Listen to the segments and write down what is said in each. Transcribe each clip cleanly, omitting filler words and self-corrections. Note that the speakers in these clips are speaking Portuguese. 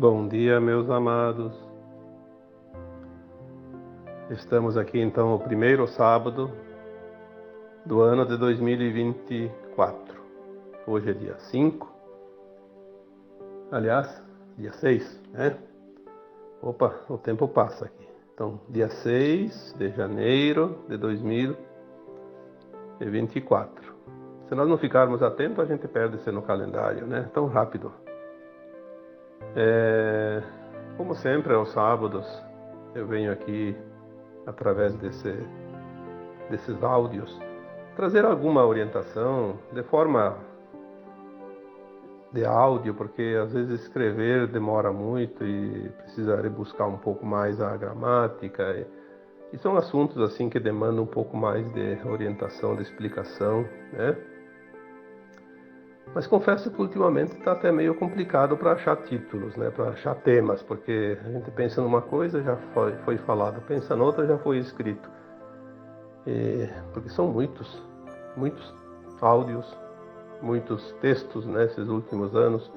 Bom dia, meus amados. Estamos aqui então o primeiro sábado do ano de 2024. Hoje é dia 5. Aliás, dia 6, né? Opa, o tempo passa aqui. Então, dia 6 de janeiro de 2024. Se nós não ficarmos atentos, a gente perde-se no calendário, né? Tão rápido. Como sempre, aos sábados, eu venho aqui através desses áudios, trazer alguma orientação de forma de áudio, porque às vezes escrever demora muito e precisa rebuscar um pouco mais a gramática, e são assuntos assim que demandam um pouco mais de orientação, de explicação, né? Mas confesso que ultimamente está até meio complicado para achar títulos, né? Para achar temas, porque a gente pensa numa coisa, já foi falado, pensa noutra, já foi escrito. Porque são muitos áudios, muitos textos nesses últimos anos,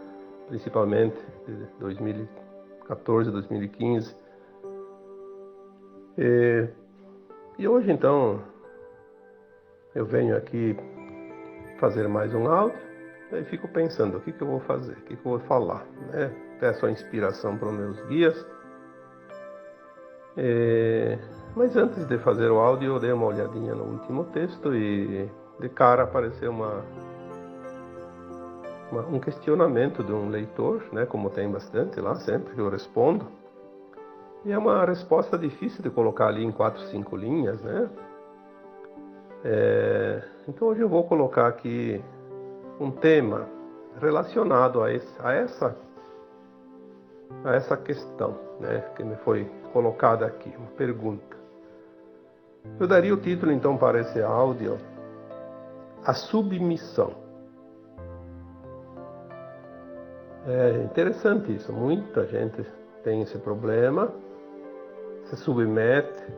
principalmente de 2014, 2015. E hoje então eu venho aqui fazer mais um áudio. Aí fico pensando, o que eu vou fazer, o que eu vou falar, né? Peço a inspiração para os meus guias. Mas antes de fazer o áudio, eu dei uma olhadinha no último texto e de cara apareceu um questionamento de um leitor, né? Como tem bastante lá, sempre que eu respondo. E é uma resposta difícil de colocar ali em 4, 5 linhas, né? Então hoje eu vou colocar aqui um tema relacionado a essa questão, né, que me foi colocada aqui, uma pergunta. Eu daria o título então para esse áudio: A Submissão. É interessante isso, muita gente tem esse problema, se submete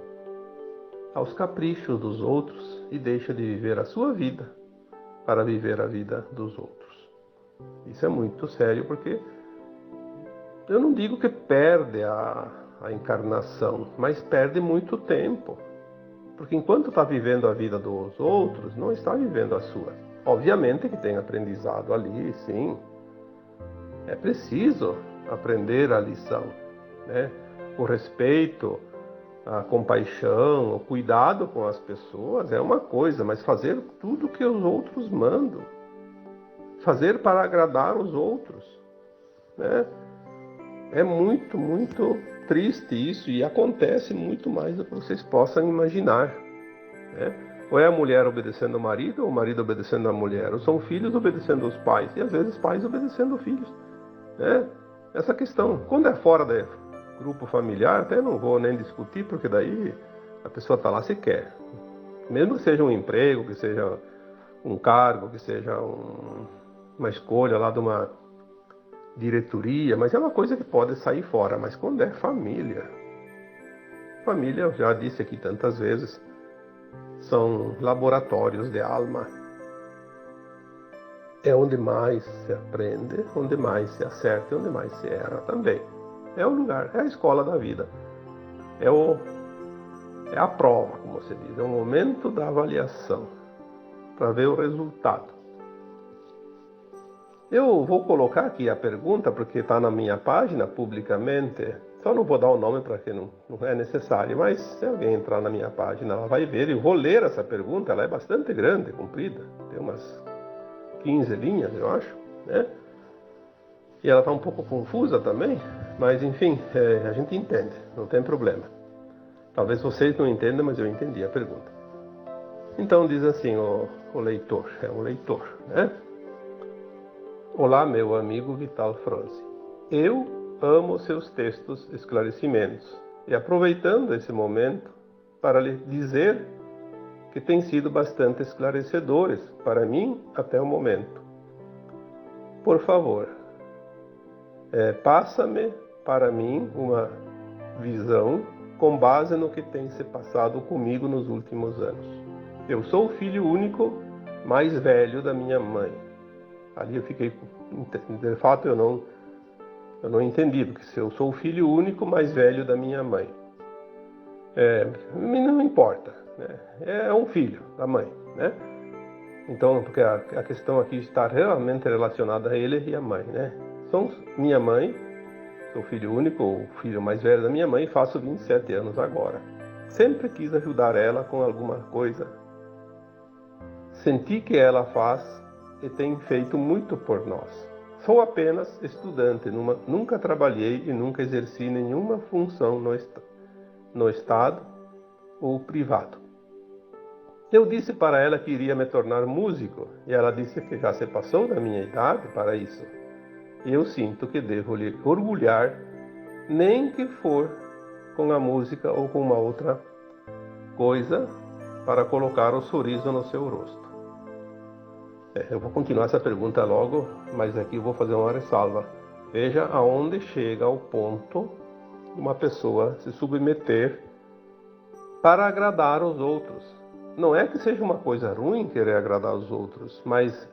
aos caprichos dos outros e deixa de viver a sua vida para viver a vida dos outros. Isso é muito sério, porque eu não digo que perde a encarnação, mas perde muito tempo. Porque enquanto está vivendo a vida dos outros, não está vivendo a sua. Obviamente que tem aprendizado ali, sim. É preciso aprender a lição, né? O respeito, a compaixão, o cuidado com as pessoas é uma coisa, mas fazer tudo que os outros mandam, fazer para agradar os outros, né? É muito, muito triste isso, e acontece muito mais do que vocês possam imaginar, né? Ou é a mulher obedecendo ao marido, ou o marido obedecendo à mulher, ou são filhos obedecendo aos pais, e às vezes pais obedecendo aos filhos, né? Essa questão, quando é fora do grupo familiar, até não vou nem discutir, porque daí a pessoa está lá se quer. Mesmo que seja um emprego, que seja um cargo, que seja uma escolha lá de uma diretoria, mas é uma coisa que pode sair fora. Mas quando é família, eu já disse aqui tantas vezes, são laboratórios de alma. É onde mais se aprende, onde mais se acerta e onde mais se erra também. É o lugar, é a escola da vida. É a prova, como se diz, é o momento da avaliação, para ver o resultado. Eu vou colocar aqui a pergunta, porque está na minha página publicamente. Só não vou dar o nome para que não é necessário, mas se alguém entrar na minha página, ela vai ver. Eu vou ler essa pergunta, ela é bastante grande, comprida, tem umas 15 linhas, eu acho, né? E ela está um pouco confusa também, mas enfim, a gente entende, não tem problema. Talvez vocês não entendam, mas eu entendi a pergunta. Então diz assim o leitor, é um leitor, né? Olá, meu amigo Vital Fronzi. Eu amo seus textos esclarecimentos e aproveitando esse momento para lhe dizer que têm sido bastante esclarecedores para mim até o momento. Por favor, passa-me para mim uma visão com base no que tem se passado comigo nos últimos anos. Eu sou o filho único mais velho da minha mãe. Ali eu fiquei, de fato eu Eu não entendi, porque se eu sou o filho único mais velho da minha mãe, não importa, né? É um filho da mãe, né? Então, porque a questão aqui está realmente relacionada a ele e a mãe, né? Sou minha mãe, sou filho único, o filho mais velho da minha mãe, faço 27 anos agora. Sempre quis ajudar ela com alguma coisa. Senti que ela faz e tem feito muito por nós. Sou apenas estudante, nunca trabalhei e nunca exerci nenhuma função no Estado ou privado. Eu disse para ela que iria me tornar músico e ela disse que já se passou da minha idade para isso. E eu sinto que devo lhe orgulhar, nem que for com a música ou com uma outra coisa, para colocar o sorriso no seu rosto. Eu vou continuar essa pergunta logo, mas aqui eu vou fazer uma ressalva. Veja aonde chega o ponto de uma pessoa se submeter para agradar os outros. Não é que seja uma coisa ruim querer agradar os outros, mas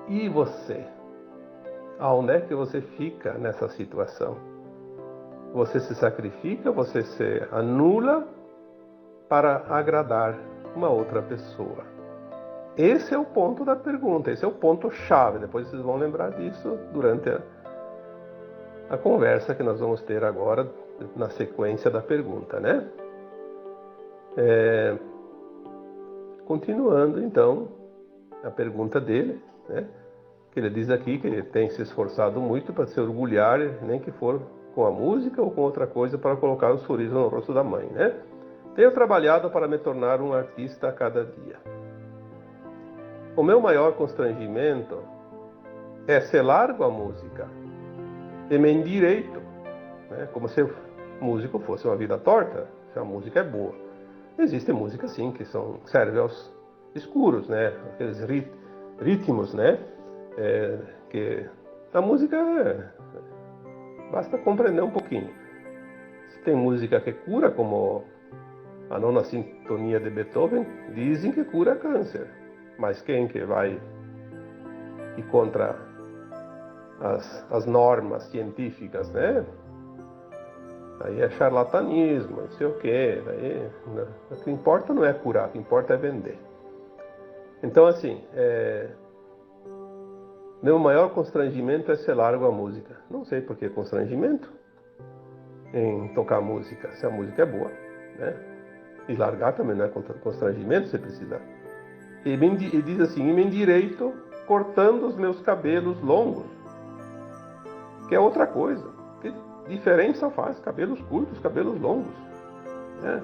e você? Aonde é que você fica nessa situação? Você se sacrifica, você se anula para agradar uma outra pessoa. Esse é o ponto da pergunta, esse é o ponto chave. Depois vocês vão lembrar disso durante a conversa que nós vamos ter agora na sequência da pergunta, né? Continuando então a pergunta dele, né? Que ele diz aqui que ele tem se esforçado muito para se orgulhar, nem que for com a música ou com outra coisa, para colocar um sorriso no rosto da mãe, né? Tenho trabalhado para me tornar um artista a cada dia. O meu maior constrangimento é se largo a música e me endireito, né? Como se o músico fosse uma vida torta, se a música é boa. Existe música sim que serve aos escuros, né? Aqueles ritmos, né? Que a música basta compreender um pouquinho. Se tem música que cura, como a nona sintonia de Beethoven, dizem que cura câncer. Mas quem que vai ir contra as normas científicas, né? Aí é charlatanismo, não sei o quê. O que importa não é curar, o que importa é vender. Então, assim, meu maior constrangimento é se largo a música. Não sei por que constrangimento em tocar música, se a música é boa, né? E largar também não é constrangimento, você precisa. E diz assim, e me endireito cortando os meus cabelos longos, que é outra coisa. Que diferença faz cabelos curtos, cabelos longos, né?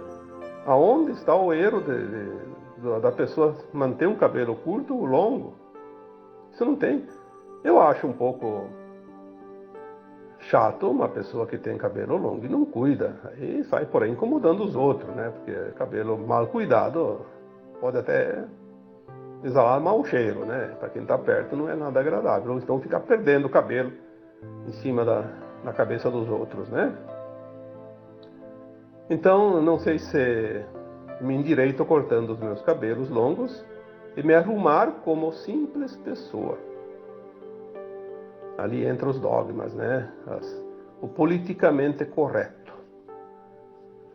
Aonde está o erro da pessoa manter um cabelo curto ou longo? Isso não tem. Eu acho um pouco chato uma pessoa que tem cabelo longo e não cuida. Aí sai por aí incomodando os outros, né? Porque cabelo mal cuidado pode até exalar mau cheiro, né? Para quem está perto não é nada agradável. Ou então ficar perdendo o cabelo em cima da cabeça dos outros, né? Então, não sei se me endireito cortando os meus cabelos longos e me arrumar como simples pessoa. Ali entra os dogmas, né? O politicamente correto.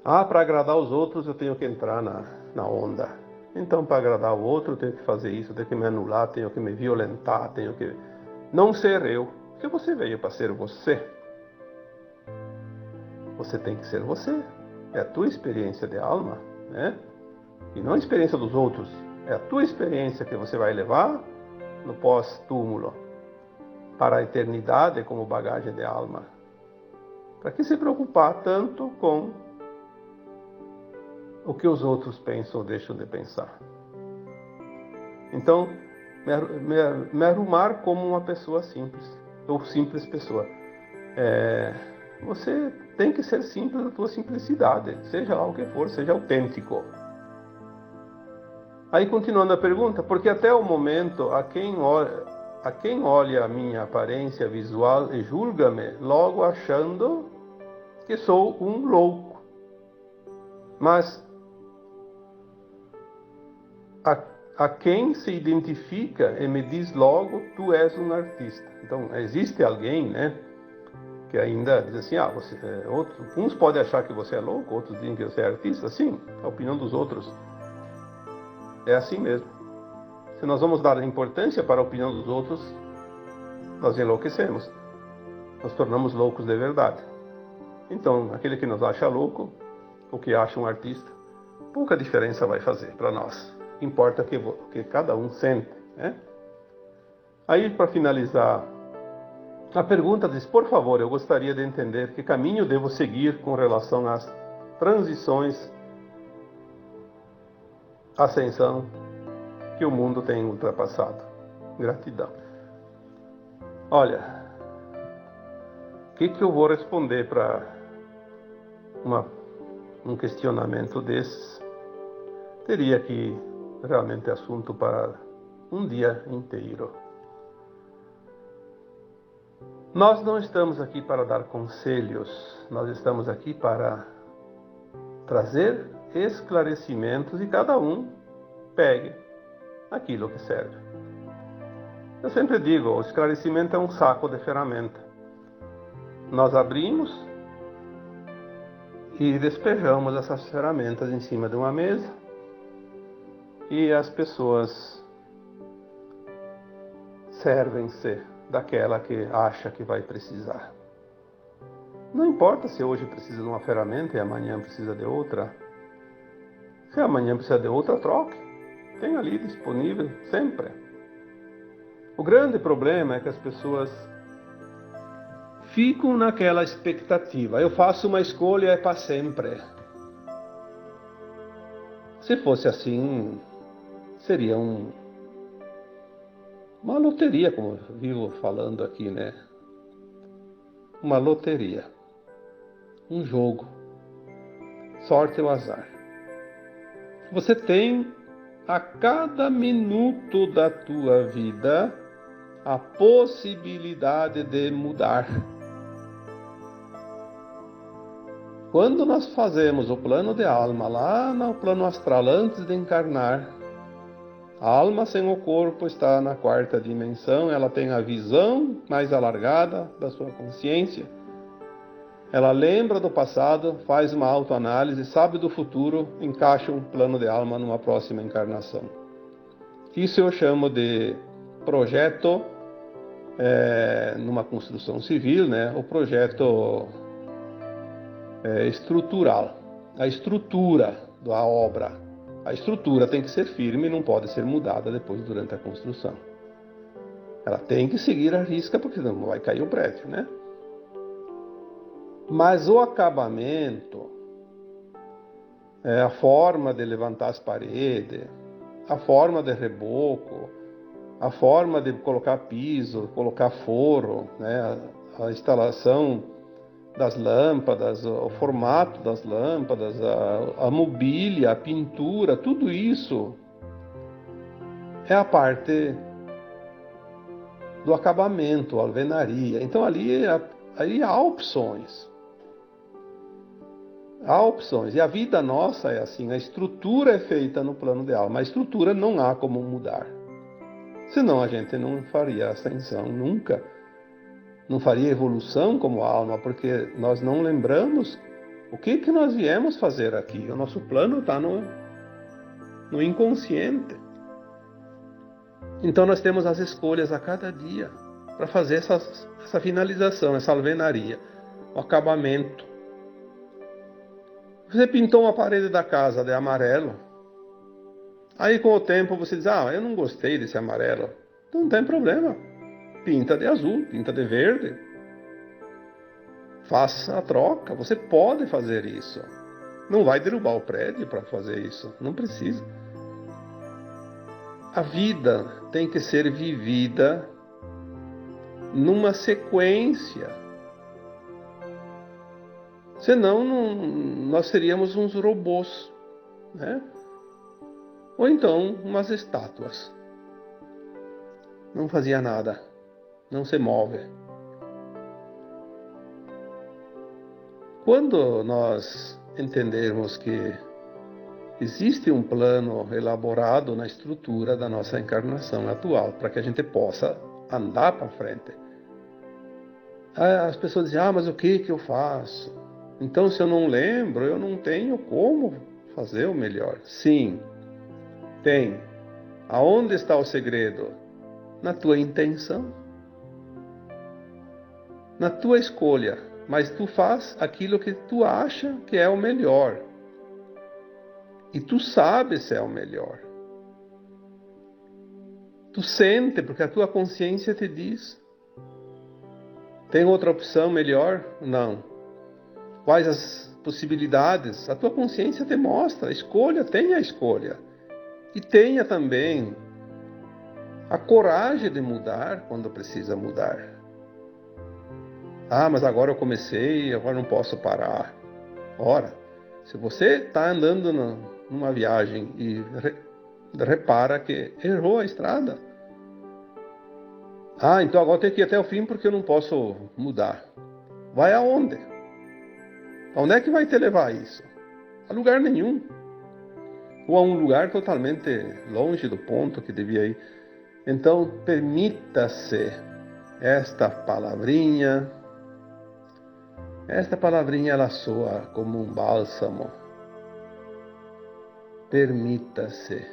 Para agradar os outros eu tenho que entrar na onda. Então, para agradar o outro eu tenho que fazer isso, eu tenho que me anular, tenho que me violentar, tenho que não ser eu. Porque você veio para ser você. Você tem que ser você. É a tua experiência de alma, né? E não a experiência dos outros. É a tua experiência que você vai levar no pós-túmulo para a eternidade como bagagem de alma. Para que se preocupar tanto com o que os outros pensam ou deixam de pensar? Então, me arrumar como uma pessoa simples, ou simples pessoa. Você tem que ser simples na tua simplicidade, seja lá o que for, seja autêntico. Aí, continuando a pergunta, porque até o momento, a quem olha a minha aparência visual e julga-me, logo achando que sou um louco. Mas a quem se identifica e me diz logo, tu és um artista. Então, existe alguém, né, que ainda diz assim, uns podem achar que você é louco, outros dizem que você é artista. Sim, a opinião dos outros é assim mesmo. Se nós vamos dar importância para a opinião dos outros, nós enlouquecemos. Nós tornamos loucos de verdade. Então, aquele que nos acha louco, ou que acha um artista, pouca diferença vai fazer para nós. Importa que cada um sente, né? Aí, para finalizar, a pergunta diz, por favor, eu gostaria de entender que caminho devo seguir com relação às transições, ascensão que o mundo tem ultrapassado. Gratidão. Olha, o que eu vou responder para um questionamento desses? Teria que realmente assunto para um dia inteiro. Nós não estamos aqui para dar conselhos, nós estamos aqui para trazer esclarecimentos e cada um pegue aquilo que serve. Eu sempre digo, o esclarecimento é um saco de ferramenta. Nós abrimos e despejamos essas ferramentas em cima de uma mesa e as pessoas servem-se daquela que acha que vai precisar. Não importa se hoje precisa de uma ferramenta e amanhã precisa de outra. Se amanhã precisa de outra, troque. Tem ali disponível sempre. O grande problema é que as pessoas ficam naquela expectativa. Eu faço uma escolha, é para sempre. Se fosse assim, seria uma loteria, como eu vivo falando aqui, né? Uma loteria. Um jogo. Sorte ou azar. Você tem a cada minuto da tua vida a possibilidade de mudar. Quando nós fazemos o plano de alma lá no plano astral antes de encarnar, a alma sem o corpo está na quarta dimensão, ela tem a visão mais alargada da sua consciência. Ela lembra do passado, faz uma autoanálise, sabe do futuro, encaixa um plano de alma numa próxima encarnação. Isso eu chamo de projeto, numa construção civil, né? O projeto estrutural, a estrutura da obra. A estrutura tem que ser firme e não pode ser mudada depois durante a construção. Ela tem que seguir a risca, porque não vai cair o prédio, né? Mas o acabamento, a forma de levantar as paredes, a forma de reboco, a forma de colocar piso, colocar forro, né? A instalação das lâmpadas, o formato das lâmpadas, a mobília, a pintura, tudo isso é a parte do acabamento, a alvenaria. Então ali há opções. Há opções. E a vida nossa é assim, a estrutura é feita no plano de alma. A estrutura não há como mudar. Senão a gente não faria ascensão nunca. Não faria evolução como alma, porque nós não lembramos o que nós viemos fazer aqui. O nosso plano está no inconsciente. Então nós temos as escolhas a cada dia para fazer essa finalização, essa alvenaria, o acabamento. Você pintou uma parede da casa de amarelo. Aí com o tempo você diz, eu não gostei desse amarelo. Então não tem problema. Pinta de azul, pinta de verde. Faça a troca. Você pode fazer isso. Não vai derrubar o prédio para fazer isso. Não precisa. A vida tem que ser vivida numa sequência. Senão nós seríamos uns robôs, né? Ou então umas estátuas. Não fazia nada. Não se move. Quando nós entendermos que Existe um plano elaborado na estrutura da nossa encarnação atual, para que a gente possa andar para frente. As pessoas dizem, mas o que eu faço? Então, se eu não lembro, eu não tenho como fazer o melhor. Sim, tem. Aonde está o segredo? Na tua intenção, na tua escolha. Mas tu faz aquilo que tu acha que é o melhor. E tu sabes se é o melhor. Tu sente, porque a tua consciência te diz. Tem outra opção melhor? Não. Quais as possibilidades? A tua consciência te mostra. Escolha, tenha a escolha. E tenha também a coragem de mudar quando precisa mudar. Mas agora eu comecei, agora não posso parar. Ora, se você está andando numa viagem e repara que errou a estrada. Então agora eu tenho que ir até o fim porque eu não posso mudar. Vai aonde? Aonde é que vai te levar isso? A lugar nenhum. Ou a um lugar totalmente longe do ponto que devia ir. Então, permita-se esta palavrinha. Esta palavrinha, ela soa como um bálsamo. Permita-se.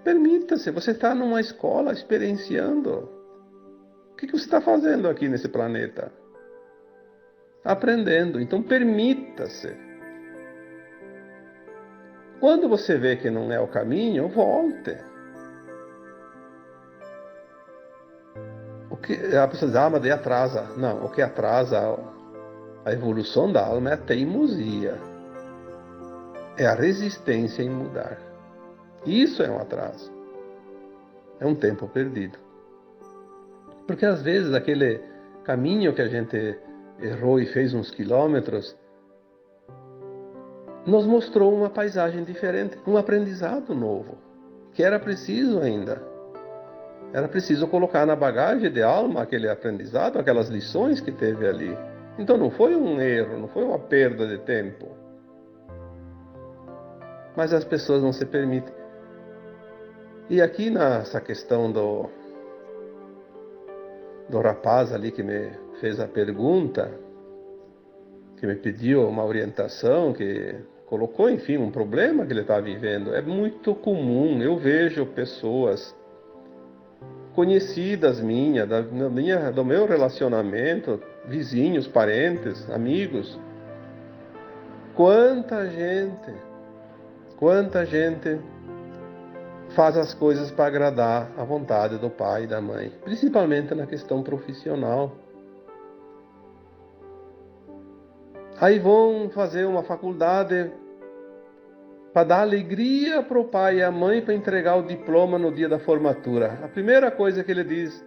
Permita-se. Você está numa escola experienciando. O que você está fazendo aqui nesse planeta? Aprendendo. Então, permita-se. Quando você vê que não é o caminho, volte. A pessoa diz, mas daí atrasa. Não, o que atrasa a evolução da alma é a teimosia. É a resistência em mudar. Isso é um atraso. É um tempo perdido. Porque às vezes aquele caminho que a gente errou e fez uns quilômetros nos mostrou uma paisagem diferente, um aprendizado novo, que era preciso ainda. Era preciso colocar na bagagem de alma aquele aprendizado, aquelas lições que teve ali. Então não foi um erro, não foi uma perda de tempo. Mas as pessoas não se permitem. E aqui nessa questão do rapaz ali que me fez a pergunta, que me pediu uma orientação, que colocou, enfim, um problema que ele está vivendo, é muito comum. Eu vejo pessoas conhecidas minhas, do meu relacionamento, vizinhos, parentes, amigos. Quanta gente faz as coisas para agradar a vontade do pai e da mãe, principalmente na questão profissional. Aí vão fazer uma faculdade para dar alegria para o pai e a mãe, para entregar o diploma no dia da formatura. A primeira coisa que ele diz: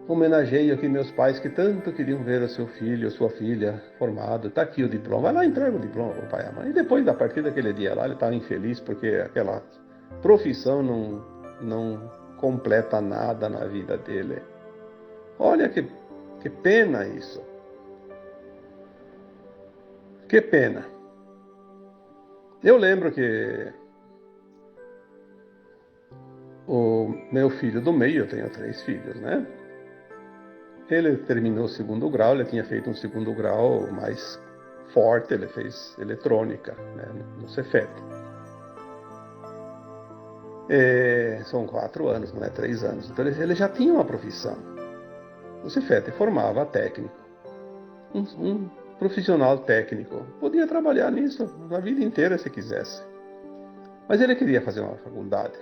homenageio aqui meus pais que tanto queriam ver o seu filho, a sua filha formado. Está aqui o diploma. Vai lá e entrega o diploma para o pai e a mãe. E depois, da partir daquele dia lá, ele estava infeliz porque aquela profissão não completa nada na vida dele. Olha que pena isso. Que pena. Eu lembro que o meu filho do meio, eu tenho 3 filhos, né? Ele terminou o 2º grau, ele tinha feito um 2º grau mais forte, ele fez eletrônica, né, no Cefet. São 4 anos, não é 3 anos. Então ele já tinha uma profissão. O Cefet formava técnico, um profissional técnico. Podia trabalhar nisso a vida inteira se quisesse. Mas ele queria fazer uma faculdade.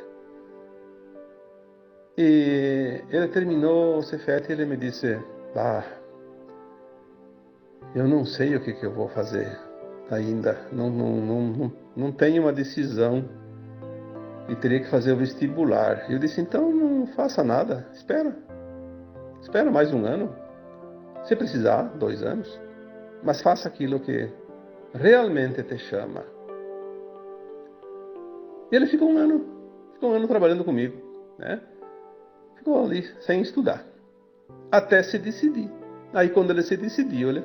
E ele terminou o Cefet e ele me disse: eu não sei o que eu vou fazer ainda. Não tenho uma decisão. E teria que fazer o vestibular. Eu disse: então não faça nada. Espera mais 1 ano. Se precisar, 2 anos. Mas faça aquilo que realmente te chama. E ele ficou um ano trabalhando comigo, né? Ficou ali sem estudar, até se decidir. Aí quando ele se decidiu, ele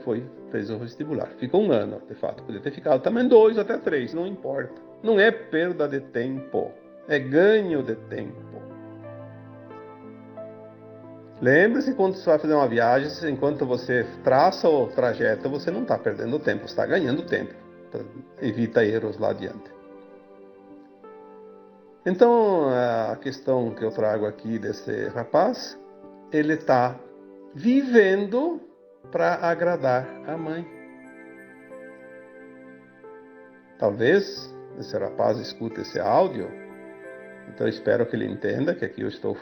fez o vestibular. Ficou 1 ano, de fato. Podia ter ficado também 2 ou até 3, não importa. Não é perda de tempo, é ganho de tempo. Lembre-se, quando você vai fazer uma viagem, enquanto você traça o trajeto, você não está perdendo tempo, você está ganhando tempo. Evita erros lá adiante. Então, a questão que eu trago aqui desse rapaz, ele está vivendo para agradar a mãe. Talvez esse rapaz escute esse áudio, então eu espero que ele entenda que aqui eu estou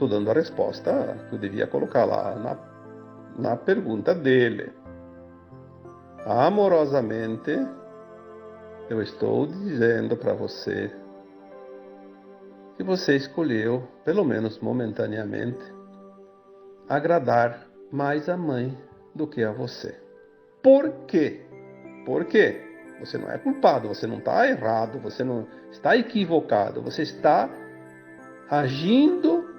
dando a resposta que eu devia colocar lá na pergunta dele. Amorosamente, eu estou dizendo para você que você escolheu, pelo menos momentaneamente, agradar mais a mãe do que a você. Por quê? Por quê? Você não é culpado, você não está errado, você não está equivocado, você está agindo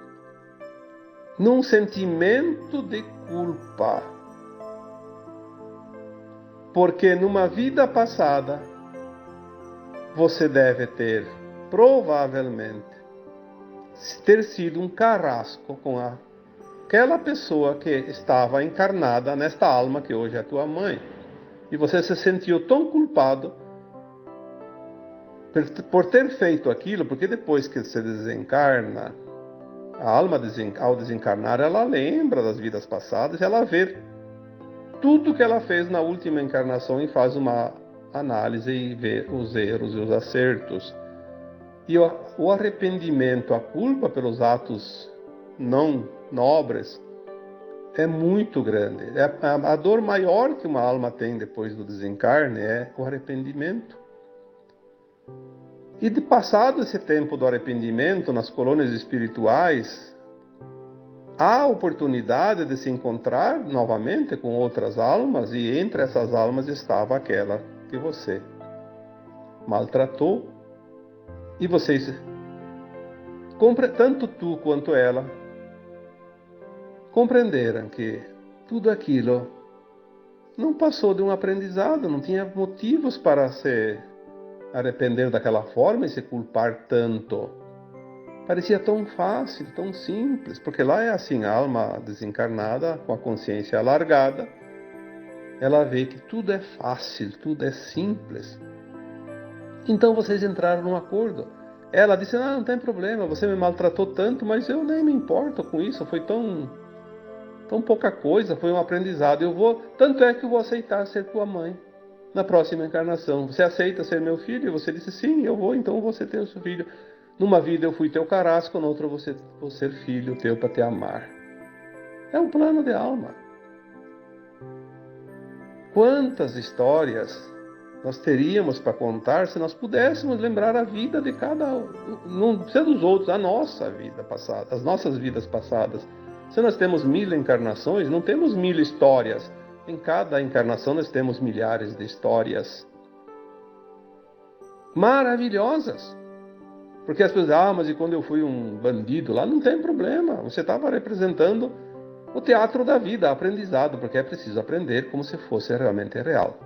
num sentimento de culpa. Porque numa vida passada, você deve ter, provavelmente, ter sido um carrasco com aquela pessoa que estava encarnada nesta alma que hoje é tua mãe. E você se sentiu tão culpado por ter feito aquilo, porque depois que você desencarna, a alma ao desencarnar, ela lembra das vidas passadas, ela vê tudo que ela fez na última encarnação e faz uma análise e vê os erros e os acertos. E o arrependimento, a culpa pelos atos não nobres é muito grande. A dor maior que uma alma tem depois do desencarne é o arrependimento. E de passado esse tempo do arrependimento nas colônias espirituais, há a oportunidade de se encontrar novamente com outras almas, e entre essas almas estava aquela que você maltratou. E vocês, tanto tu quanto ela, compreenderam que tudo aquilo não passou de um aprendizado, não tinha motivos para se arrepender daquela forma e se culpar tanto. Parecia tão fácil, tão simples, porque lá é assim, a alma desencarnada, com a consciência alargada, ela vê que tudo é fácil, tudo é simples. Então vocês entraram num acordo. Ela disse, não tem problema, você me maltratou tanto, mas eu nem me importo com isso, foi tão pouca coisa, foi um aprendizado. Tanto é que eu vou aceitar ser tua mãe na próxima encarnação. Você aceita ser meu filho? E você disse, sim, eu vou, então você tem o seu filho. Numa vida eu fui teu carrasco, na outra você vou ser filho teu para te amar. É um plano de alma. Quantas histórias nós teríamos para contar se nós pudéssemos lembrar a vida de não precisa dos outros, a nossa vida passada, as nossas vidas passadas. Se nós temos 1000 encarnações, não temos 1000 histórias. Em cada encarnação nós temos milhares de histórias maravilhosas. Porque as pessoas mas e quando eu fui um bandido lá? Não tem problema, você estava representando o teatro da vida, aprendizado, porque é preciso aprender como se fosse realmente real.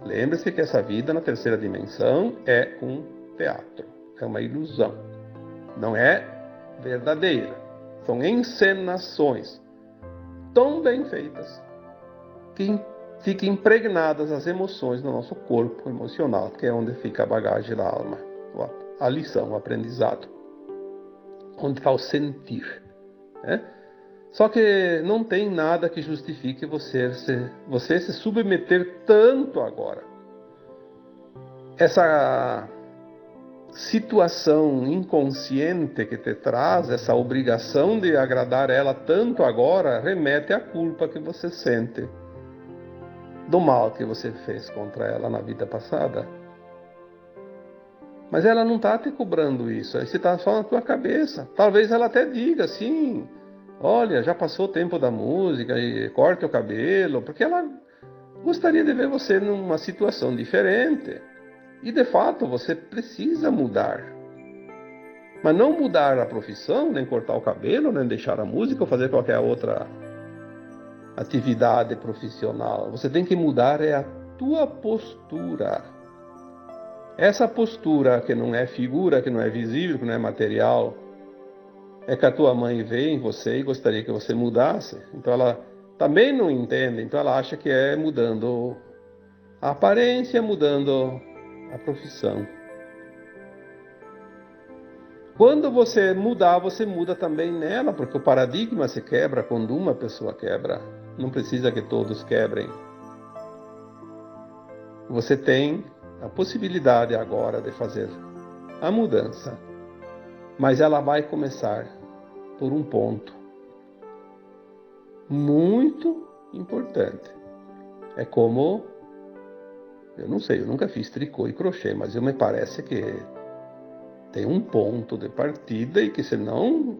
Lembre-se que essa vida na terceira dimensão é um teatro, é uma ilusão, não é verdadeira. São encenações tão bem feitas que fiquem impregnadas as emoções no nosso corpo emocional, que é onde fica a bagagem da alma, a lição, o aprendizado, onde está o sentir, né? Só que não tem nada que justifique você se submeter tanto agora. Essa situação inconsciente que te traz, essa obrigação de agradar ela tanto agora, remete à culpa que você sente do mal que você fez contra ela na vida passada. Mas ela não está te cobrando isso, isso está só na tua cabeça. Talvez ela até diga assim, olha, já passou o tempo da música e corte o cabelo, porque ela gostaria de ver você numa situação diferente. E de fato você precisa mudar. Mas não mudar a profissão, nem cortar o cabelo, nem deixar a música ou fazer qualquer outra atividade profissional. Você tem que mudar a tua postura. Essa postura que não é figura, que não é visível, que não é material, é que a tua mãe vê em você e gostaria que você mudasse. Então ela também não entende, então ela acha que é mudando a aparência, mudando a profissão. Quando você mudar, você muda também nela, porque o paradigma se quebra quando uma pessoa quebra. Não precisa que todos quebrem. Você tem a possibilidade agora de fazer a mudança, mas ela vai começar por um ponto muito importante. É como, eu não sei, eu nunca fiz tricô e crochê, mas me parece que tem um ponto de partida e que se não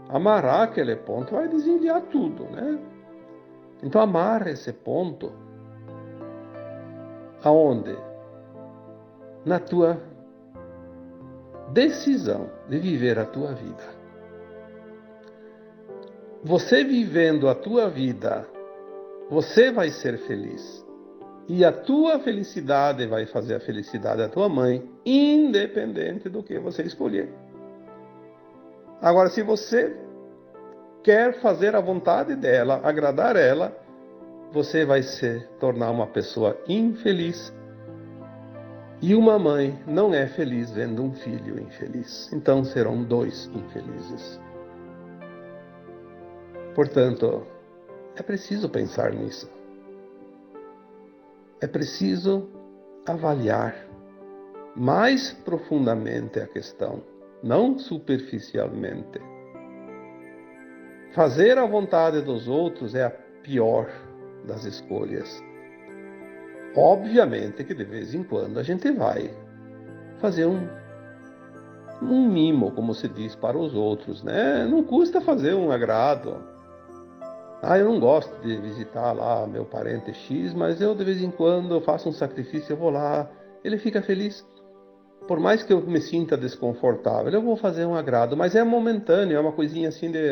amarrar aquele ponto vai desenviar tudo, né? Então amarra esse ponto aonde? Na tua decisão de viver a tua vida. Você vivendo a tua vida, você vai ser feliz. E a tua felicidade vai fazer a felicidade da tua mãe, independente do que você escolher. Agora, se você quer fazer a vontade dela, agradar ela, você vai se tornar uma pessoa infeliz. E uma mãe não é feliz vendo um filho infeliz. Então serão dois infelizes. Portanto, é preciso pensar nisso. É preciso avaliar mais profundamente a questão, não superficialmente. Fazer a vontade dos outros é a pior das escolhas. Obviamente que de vez em quando a gente vai fazer um mimo, como se diz, para os outros, né? Não custa fazer um agrado. Eu não gosto de visitar lá meu parente X, mas eu de vez em quando faço um sacrifício, eu vou lá, ele fica feliz. Por mais que eu me sinta desconfortável, eu vou fazer um agrado, mas é momentâneo, é uma coisinha assim de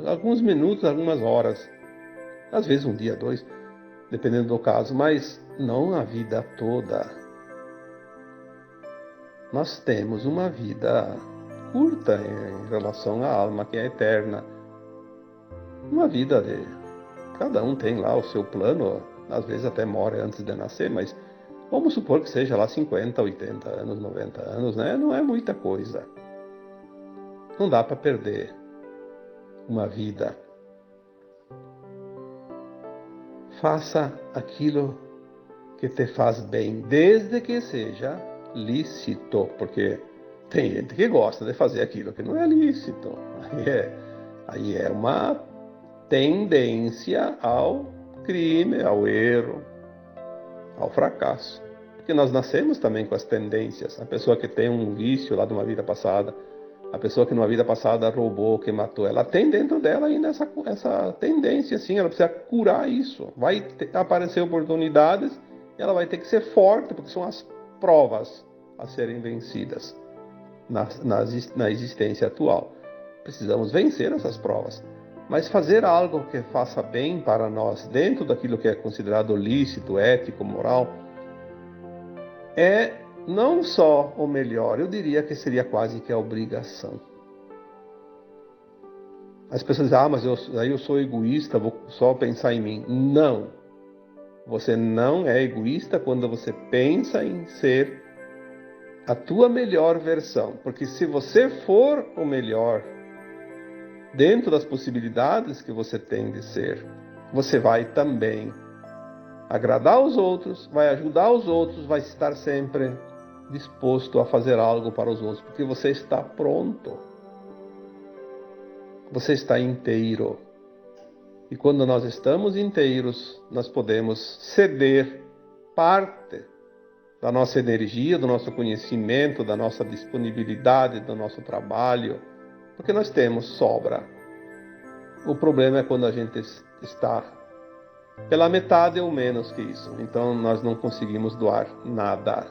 alguns minutos, algumas horas. Às vezes um dia, dois, dependendo do caso, mas não a vida toda. Nós temos uma vida curta em relação à alma, que é eterna. Uma vida de... Cada um tem lá o seu plano, às vezes até morre antes de nascer, mas vamos supor que seja lá 50, 80 anos, 90 anos, né? Não é muita coisa. Não dá para perder uma vida. Faça aquilo que te faz bem, desde que seja lícito, porque tem gente que gosta de fazer aquilo que não é lícito. Aí é uma tendência ao crime, ao erro, ao fracasso. Porque nós nascemos também com as tendências. A pessoa que tem um vício lá de uma vida passada, a pessoa que numa vida passada roubou, que matou, ela tem dentro dela ainda essa tendência, assim, ela precisa curar isso. Vai aparecer oportunidades, ela vai ter que ser forte, porque são as provas a serem vencidas na existência atual. Precisamos vencer essas provas. Mas fazer algo que faça bem para nós, dentro daquilo que é considerado lícito, ético, moral, é não só o melhor, eu diria que seria quase que a obrigação. As pessoas dizem, mas aí eu sou egoísta, vou só pensar em mim. Não. Você não é egoísta quando você pensa em ser a tua melhor versão. Porque se você for o melhor, dentro das possibilidades que você tem de ser, você vai também agradar os outros, vai ajudar os outros, vai estar sempre disposto a fazer algo para os outros, porque você está pronto. Você está inteiro. E quando nós estamos inteiros, nós podemos ceder parte da nossa energia, do nosso conhecimento, da nossa disponibilidade, do nosso trabalho, porque nós temos sobra. O problema é quando a gente está pela metade ou menos que isso. Então nós não conseguimos doar nada.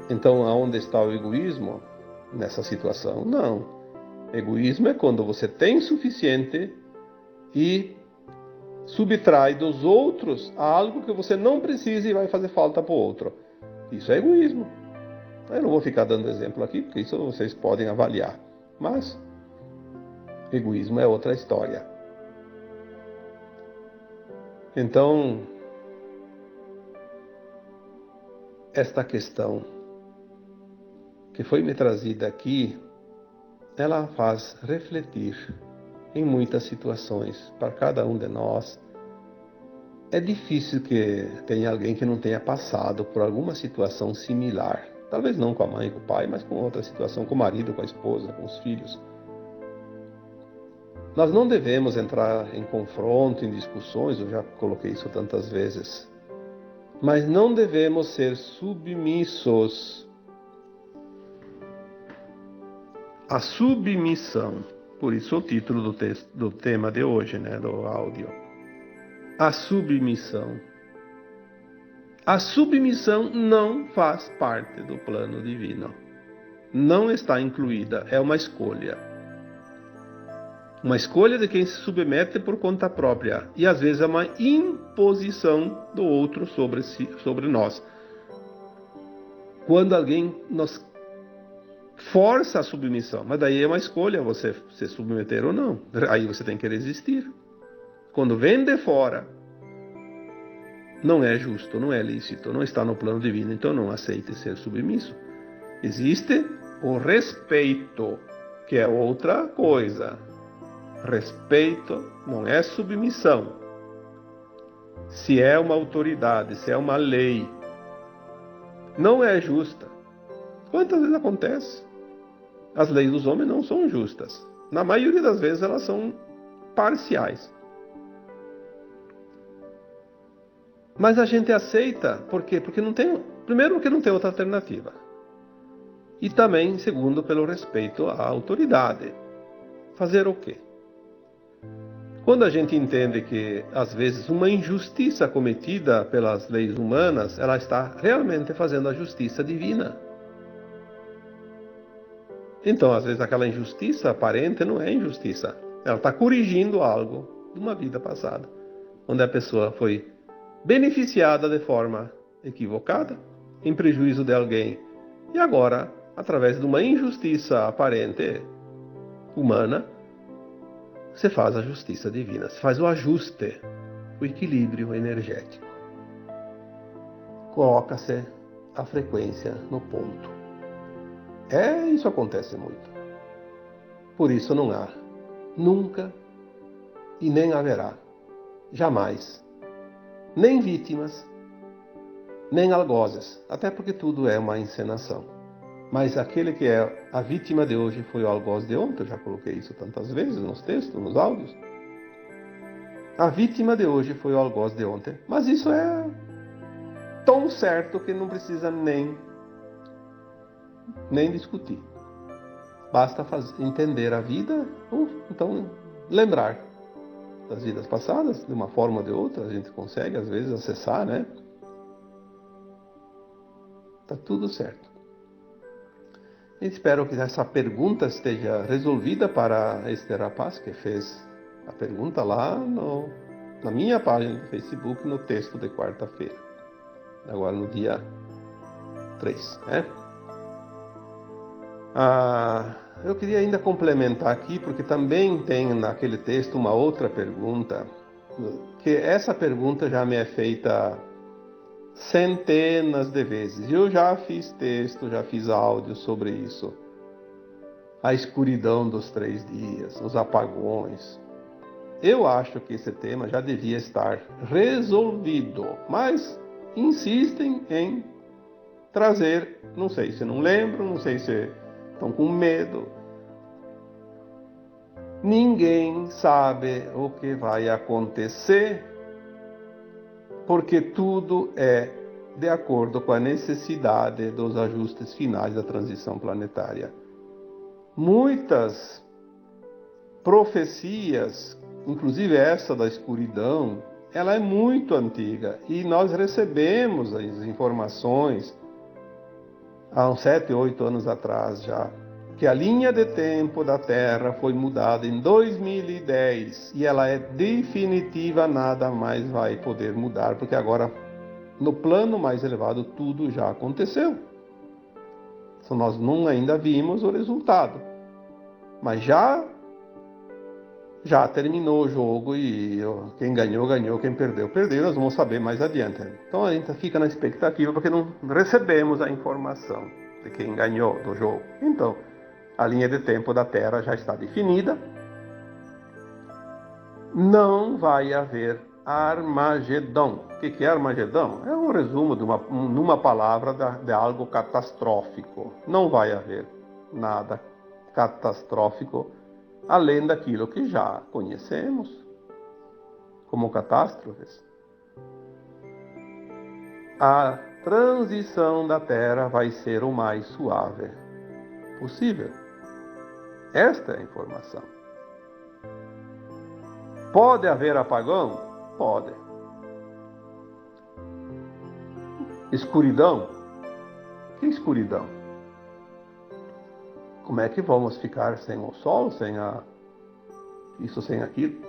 Então aonde está o egoísmo nessa situação? Não. Egoísmo é quando você tem suficiente e subtrai dos outros algo que você não precisa e vai fazer falta para o outro. Isso é egoísmo. Eu não vou ficar dando exemplo aqui, porque isso vocês podem avaliar. Mas egoísmo é outra história. Então, esta questão que foi me trazida aqui, ela faz refletir em muitas situações para cada um de nós. É difícil que tenha alguém que não tenha passado por alguma situação similar. Talvez não com a mãe, com o pai, mas com outra situação, com o marido, com a esposa, com os filhos. Nós não devemos entrar em confronto, em discussões, eu já coloquei isso tantas vezes. Mas não devemos ser submissos. A submissão, por isso o título do texto, do tema de hoje, do áudio. A submissão. A submissão não faz parte do plano divino. Não está incluída, é uma escolha. Uma escolha de quem se submete por conta própria. E às vezes é uma imposição do outro sobre nós. Quando alguém nos força a submissão, mas daí é uma escolha você se submeter ou não. Aí você tem que resistir. Quando vem de fora, não é justo, não é lícito, não está no plano divino, então não aceite ser submisso. Existe o respeito, que é outra coisa. Respeito não é submissão. Se é uma autoridade, se é uma lei, não é justa. Quantas vezes acontece? As leis dos homens não são justas. Na maioria das vezes elas são parciais. Mas a gente aceita, por quê? Porque não tem, primeiro porque não tem outra alternativa. E também, segundo, pelo respeito à autoridade. Fazer o quê? Quando a gente entende que, às vezes, uma injustiça cometida pelas leis humanas, ela está realmente fazendo a justiça divina. Então, às vezes, aquela injustiça aparente não é injustiça. Ela está corrigindo algo de uma vida passada, onde a pessoa foi beneficiada de forma equivocada, em prejuízo de alguém. E agora, através de uma injustiça aparente, humana, você faz a justiça divina, você faz o ajuste, o equilíbrio energético. Coloca-se a frequência no ponto. Isso acontece muito. Por isso não há, nunca e nem haverá, jamais, nem vítimas, nem algozes, até porque tudo é uma encenação. Mas aquele que é a vítima de hoje foi o algoz de ontem, eu já coloquei isso tantas vezes nos textos, nos áudios. A vítima de hoje foi o algoz de ontem. Mas isso é tão certo que não precisa nem discutir. Basta entender a vida, ou então lembrar das vidas passadas, de uma forma ou de outra, a gente consegue às vezes acessar, né? Tá tudo certo. Espero que essa pergunta esteja resolvida para este rapaz que fez a pergunta lá na minha página do Facebook, no texto de quarta-feira. Agora no dia 3, né? Eu queria ainda complementar aqui, porque também tem naquele texto uma outra pergunta, que essa pergunta já me é feita centenas de vezes. Eu já fiz texto, já fiz áudio sobre isso. A escuridão dos 3 dias, os apagões. Eu acho que esse tema já devia estar resolvido, mas insistem em trazer, não sei se não lembram, não sei se estão com medo. Ninguém sabe o que vai acontecer, porque tudo é de acordo com a necessidade dos ajustes finais da transição planetária. Muitas profecias, inclusive essa da escuridão, ela é muito antiga e nós recebemos as informações há uns 7, 8 anos atrás já, que a linha de tempo da Terra foi mudada em 2010 e ela é definitiva, nada mais vai poder mudar, porque agora, no plano mais elevado, tudo já aconteceu. Só nós não ainda vimos o resultado, mas já terminou o jogo e quem ganhou, ganhou, quem perdeu, perdeu. Nós vamos saber mais adiante. Então a gente fica na expectativa porque não recebemos a informação de quem ganhou do jogo. Então, a linha de tempo da Terra já está definida. Não vai haver Armagedão. O que é Armagedão? É um resumo numa palavra de algo catastrófico. Não vai haver nada catastrófico além daquilo que já conhecemos como catástrofes. A transição da Terra vai ser o mais suave possível. Esta é a informação. Pode haver apagão? Pode. Escuridão? Que escuridão? Como é que vamos ficar sem o sol, sem isso, sem aquilo?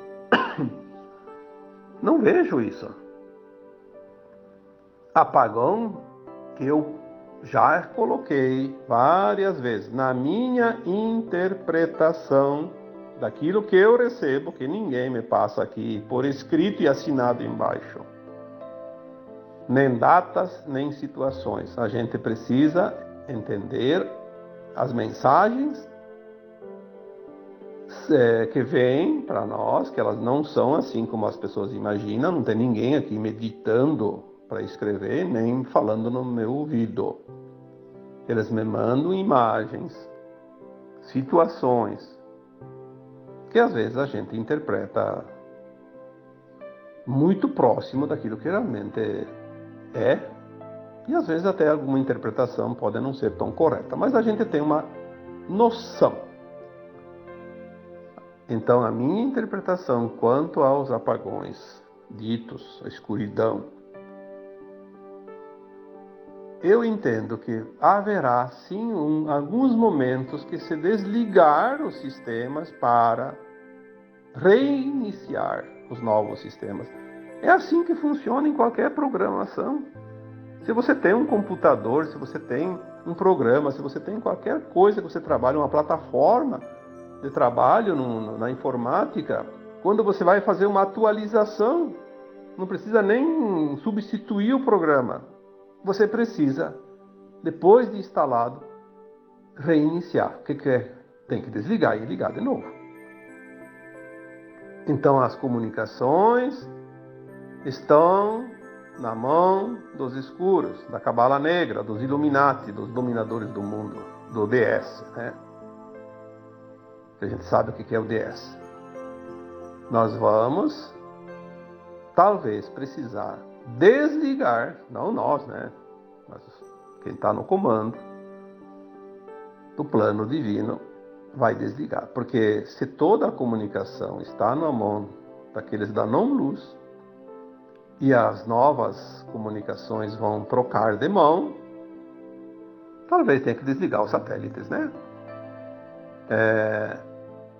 Não vejo isso. Apagão que eu já coloquei várias vezes na minha interpretação daquilo que eu recebo, que ninguém me passa aqui por escrito e assinado embaixo. Nem datas, nem situações. A gente precisa entender as mensagens que vêm para nós, que elas não são assim como as pessoas imaginam. Não tem ninguém aqui meditando para escrever, nem falando no meu ouvido. Eles me mandam imagens, situações, que às vezes a gente interpreta muito próximo daquilo que realmente é, e às vezes até alguma interpretação pode não ser tão correta, mas a gente tem uma noção. Então a minha interpretação quanto aos apagões ditos, a escuridão, eu entendo que haverá sim alguns momentos que se desligar os sistemas para reiniciar os novos sistemas. É assim que funciona em qualquer programação. Se você tem um computador, se você tem um programa, se você tem qualquer coisa que você trabalha, uma plataforma de trabalho na informática, quando você vai fazer uma atualização, não precisa nem substituir o programa. Você precisa, depois de instalado, reiniciar. O que é? Tem que desligar e ligar de novo. Então as comunicações estão na mão dos escuros, da Cabala Negra, dos Illuminati, dos dominadores do mundo, do DS, né? A gente sabe o que é o DS. Nós vamos, talvez, precisar desligar, não nós, né? Mas quem está no comando do plano divino vai desligar. Porque se toda a comunicação está na mão daqueles da não-luz e as novas comunicações vão trocar de mão, talvez tenha que desligar os satélites, né?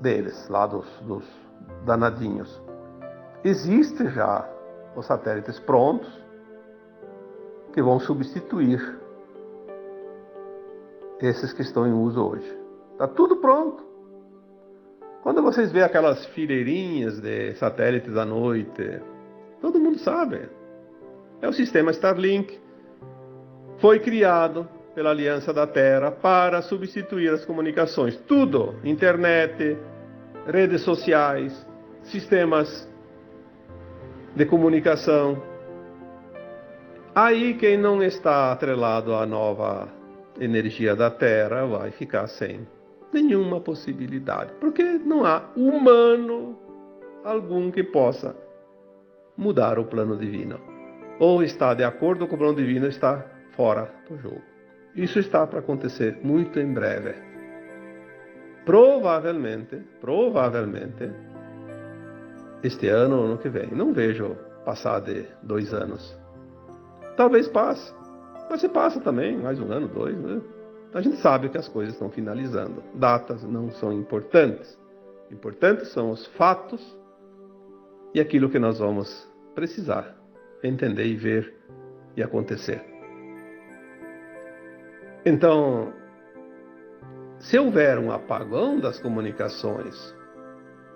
Deles, lá dos danadinhos. Existe já os satélites prontos que vão substituir esses que estão em uso hoje. Está tudo pronto. Quando vocês veem aquelas fileirinhas de satélites à noite, todo mundo sabe. É o sistema Starlink. Foi criado pela Aliança da Terra para substituir as comunicações. Tudo. Internet, redes sociais, sistemas de comunicação. Aí quem não está atrelado à nova energia da Terra vai ficar sem nenhuma possibilidade, porque não há humano algum que possa mudar o plano divino. Ou está de acordo com o plano divino, ou está fora do jogo. Isso está para acontecer muito em breve. Provavelmente, este ano ou ano que vem. Não vejo passar de 2 anos. Talvez passe. Mas se passa também, mais 1 ano, 2, né? A gente sabe que as coisas estão finalizando. Datas não são importantes. Importantes são os fatos e aquilo que nós vamos precisar entender e ver e acontecer. Então, se houver um apagão das comunicações,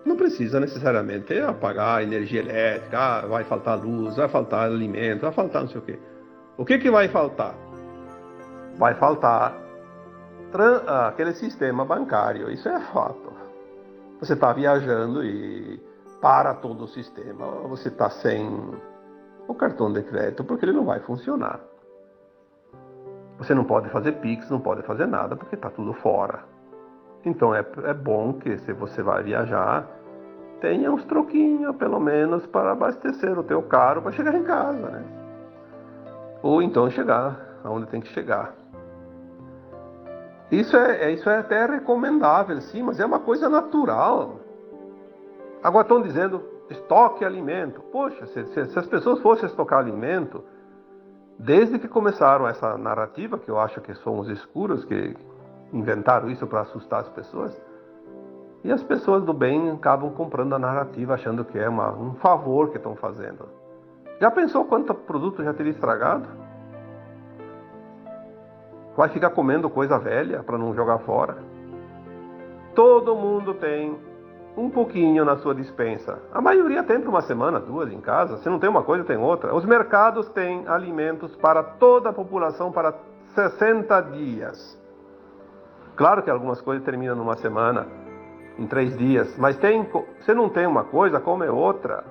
não precisa necessariamente apagar a energia elétrica, vai faltar luz, vai faltar alimento, vai faltar não sei o quê. O que vai faltar? Vai faltar aquele sistema bancário, isso é fato. Você está viajando e para todo o sistema, você está sem o cartão de crédito porque ele não vai funcionar. Você não pode fazer Pix, não pode fazer nada porque está tudo fora. Então é bom que se você vai viajar, tenha uns troquinhos pelo menos para abastecer o teu carro para chegar em casa, né? Ou então chegar aonde tem que chegar. Isso é até recomendável, sim, mas é uma coisa natural. Agora estão dizendo, estoque alimento. Poxa, se as pessoas fossem estocar alimento, desde que começaram essa narrativa, que eu acho que são os escuros que inventaram isso para assustar as pessoas, e as pessoas do bem acabam comprando a narrativa, achando que é um favor que estão fazendo. Já pensou quanto produto já teria estragado? Vai ficar comendo coisa velha para não jogar fora? Todo mundo tem um pouquinho na sua despensa. A maioria tem para uma semana, 2 em casa. Se não tem uma coisa, tem outra. Os mercados têm alimentos para toda a população para 60 dias. Claro que algumas coisas terminam numa semana, em 3 dias. Mas se não tem uma coisa, come outra.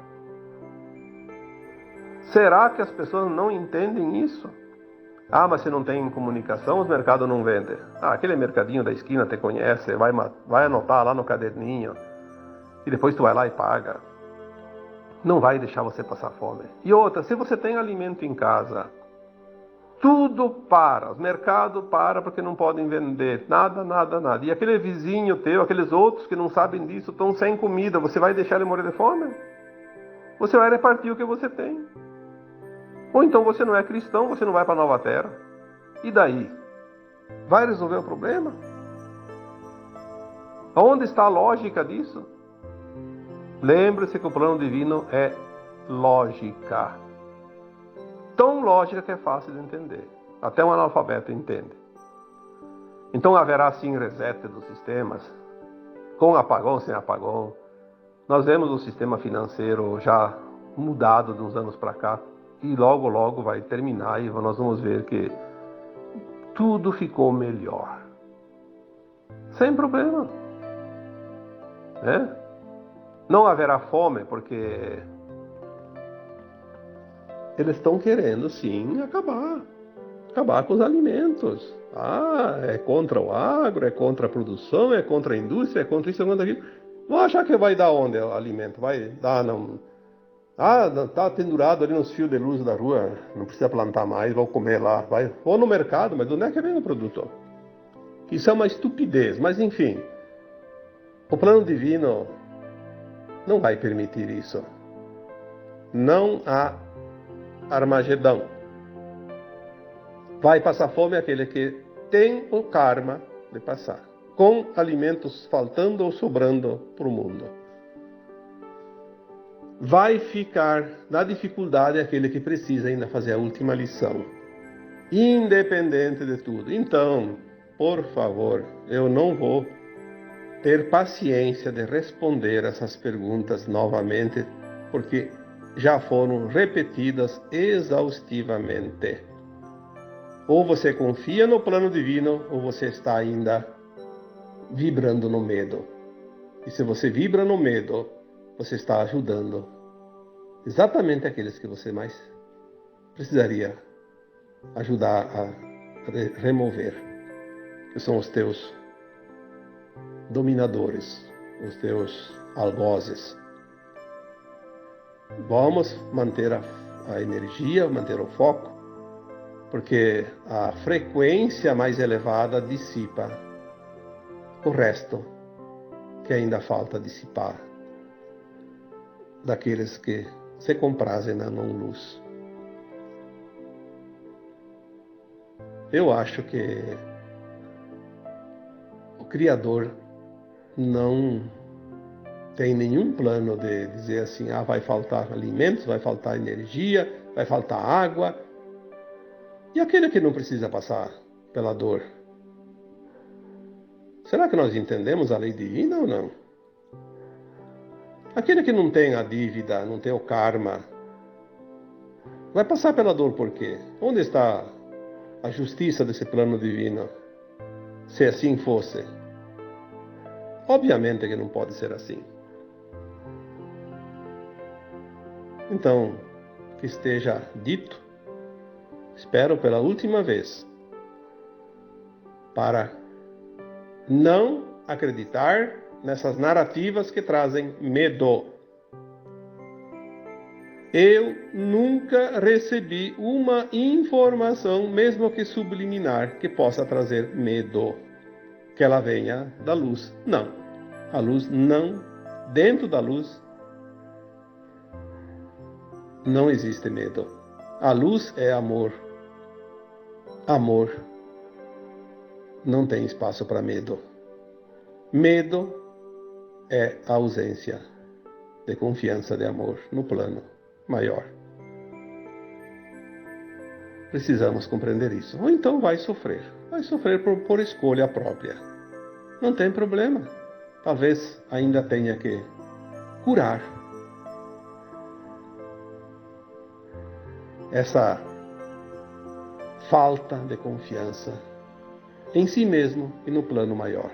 Será que as pessoas não entendem isso? Ah, mas se não tem comunicação, os mercados não vendem. Ah, aquele mercadinho da esquina te conhece, vai anotar lá no caderninho. E depois tu vai lá e paga. Não vai deixar você passar fome. E outra, se você tem alimento em casa, tudo para. Os mercados param porque não podem vender. Nada, nada, nada. E aquele vizinho teu, aqueles outros que não sabem disso, estão sem comida. Você vai deixar ele morrer de fome? Você vai repartir o que você tem. Ou então você não é cristão, você não vai para a nova terra. E daí? Vai resolver o problema? Onde está a lógica disso? Lembre-se que o plano divino é lógica. Tão lógica que é fácil de entender. Até um analfabeto entende. Então haverá sim reset dos sistemas, com apagão, sem apagão. Nós vemos o sistema financeiro já mudado de uns anos para cá. E logo, logo vai terminar e nós vamos ver que tudo ficou melhor. Sem problema. Né? Não haverá fome, porque eles estão querendo, sim, acabar com os alimentos. Ah, é contra o agro, é contra a produção, é contra a indústria, é contra isso, é contra aquilo. Vão achar que vai dar onde o alimento? Vai dar, não. Ah, tá pendurado ali nos fios de luz da rua, não precisa plantar mais, vão comer lá. Vou no mercado, mas onde é que vem o produto? Isso é uma estupidez, mas enfim. O plano divino não vai permitir isso. Não há Armagedão. Vai passar fome aquele que tem o karma de passar, com alimentos faltando ou sobrando para o mundo. Vai ficar na dificuldade aquele que precisa ainda fazer a última lição, independente de tudo. Então, por favor, eu não vou ter paciência de responder essas perguntas novamente, porque já foram repetidas exaustivamente. Ou você confia no plano divino, ou você está ainda vibrando no medo. E se você vibra no medo, você está ajudando exatamente aqueles que você mais precisaria ajudar a remover, que são os teus dominadores, os teus algozes. Vamos manter a energia, manter o foco, porque a frequência mais elevada dissipa o resto que ainda falta dissipar daqueles que se comprazem na não-luz. Eu acho que Criador não tem nenhum plano de dizer assim, vai faltar alimentos, vai faltar energia, vai faltar água. E aquele que não precisa passar pela dor? Será que nós entendemos a lei divina ou não? Aquele que não tem a dívida, não tem o karma, vai passar pela dor por quê? Onde está a justiça desse plano divino? Se assim fosse. Obviamente que não pode ser assim. Então, que esteja dito, espero pela última vez, para não acreditar nessas narrativas que trazem medo. Eu nunca recebi uma informação, mesmo que subliminar, que possa trazer medo. Que ela venha da luz. Não. A luz não. Dentro da luz não existe medo. A luz é amor. Amor não tem espaço para medo. Medo é a ausência de confiança de amor no plano maior. Precisamos compreender isso. Ou então vai sofrer. Vai sofrer por escolha própria. Não tem problema. Talvez ainda tenha que curar essa falta de confiança em si mesmo e no plano maior.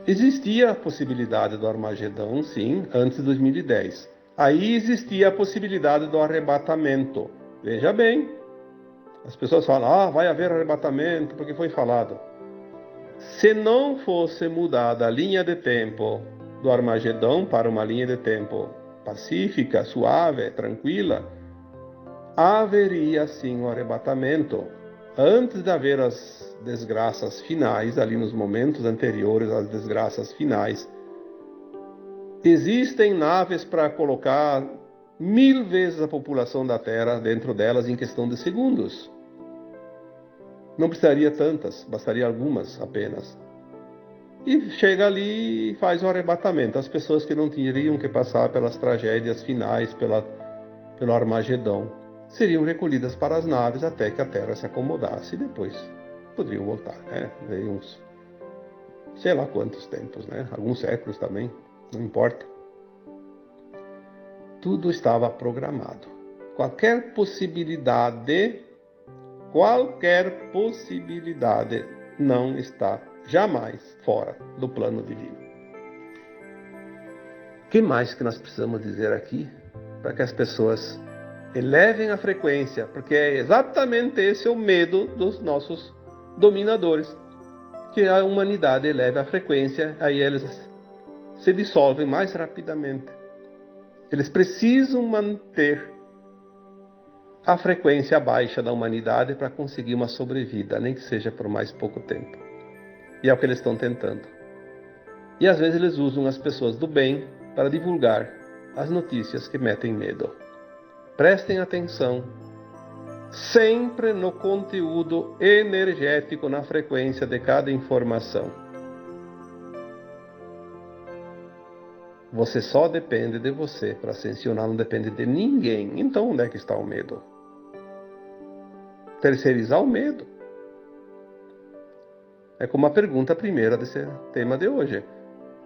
Existia a possibilidade do Armagedão, sim, antes de 2010. Aí existia a possibilidade do arrebatamento. Veja bem, as pessoas falam, vai haver arrebatamento, porque foi falado. Se não fosse mudada a linha de tempo do Armagedão para uma linha de tempo pacífica, suave, tranquila, haveria sim um arrebatamento. Antes de haver as desgraças finais, ali nos momentos anteriores às desgraças finais, existem naves para colocar 1000 vezes a população da Terra dentro delas em questão de segundos. Não precisaria tantas, bastaria algumas apenas. E chega ali e faz o arrebatamento. As pessoas que não teriam que passar pelas tragédias finais, pelo Armagedão, seriam recolhidas para as naves até que a Terra se acomodasse e depois poderiam voltar, né? Daí uns, sei lá quantos tempos, né? Alguns séculos também, não importa. Tudo estava programado. Qualquer possibilidade não está jamais fora do plano divino. O que mais que nós precisamos dizer aqui para que as pessoas elevem a frequência? Porque é exatamente esse o medo dos nossos dominadores, que a humanidade eleve a frequência, aí eles se dissolvem mais rapidamente. Eles precisam manter a frequência baixa da humanidade para conseguir uma sobrevida, nem que seja por mais pouco tempo. E é o que eles estão tentando. E às vezes eles usam as pessoas do bem para divulgar as notícias que metem medo. Prestem atenção sempre no conteúdo energético, na frequência de cada informação. Você só depende de você para ascensionar, não depende de ninguém. Então onde é que está o medo? Terceirizar o medo. É como a pergunta primeira desse tema de hoje.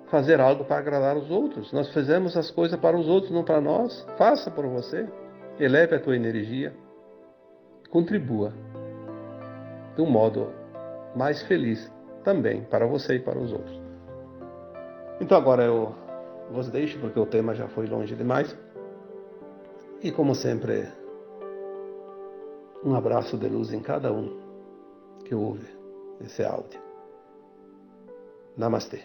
Fazer algo para agradar os outros. Nós fizemos as coisas para os outros, não para nós. Faça por você. Eleve a tua energia. Contribua de um modo mais feliz também para você e para os outros. Então agora eu vos deixo porque o tema já foi longe demais. E como sempre, um abraço de luz em cada um que ouve esse áudio. Namastê.